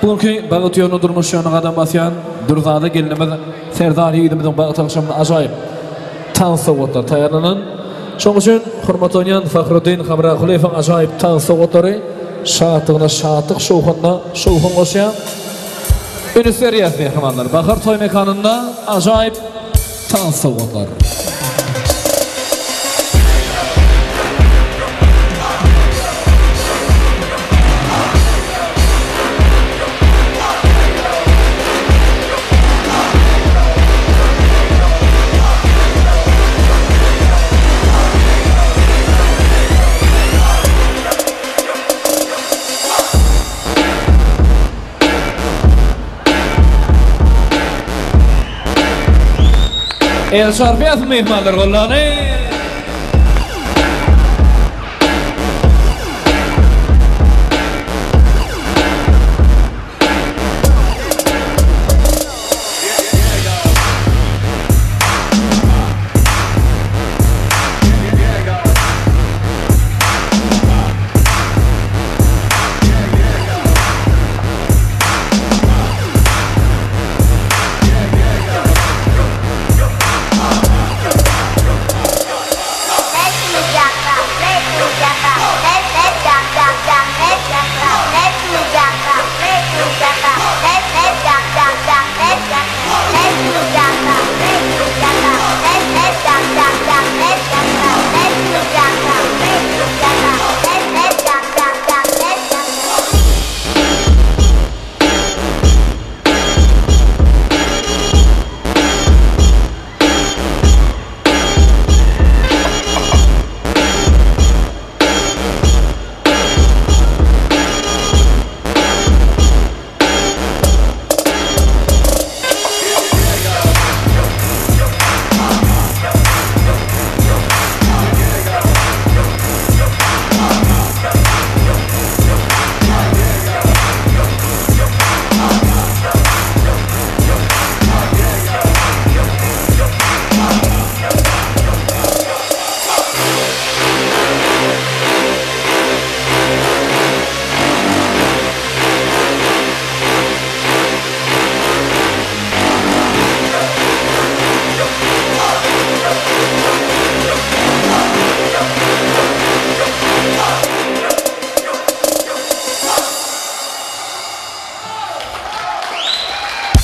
Bugünkü Bağıt yolunu durmuş yanı qadam basyan Dürzada gelinimiz Serdar Yiğidimizin Bağıt akşamına acayip tan soğutlar tayarlanan. Şoň üçin hurmat oynayan Fahruddin Hamraquliev'in acayip tan soğutları şahatygyna şahatlyk şowhun goşýan. Üniseriyat mehmanlar Bahar toy mekanında acayip tan soğutlar. El Şarpiyat mehmanlar gollanı.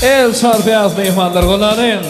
El Şarpiyat mehmanlar gollanı.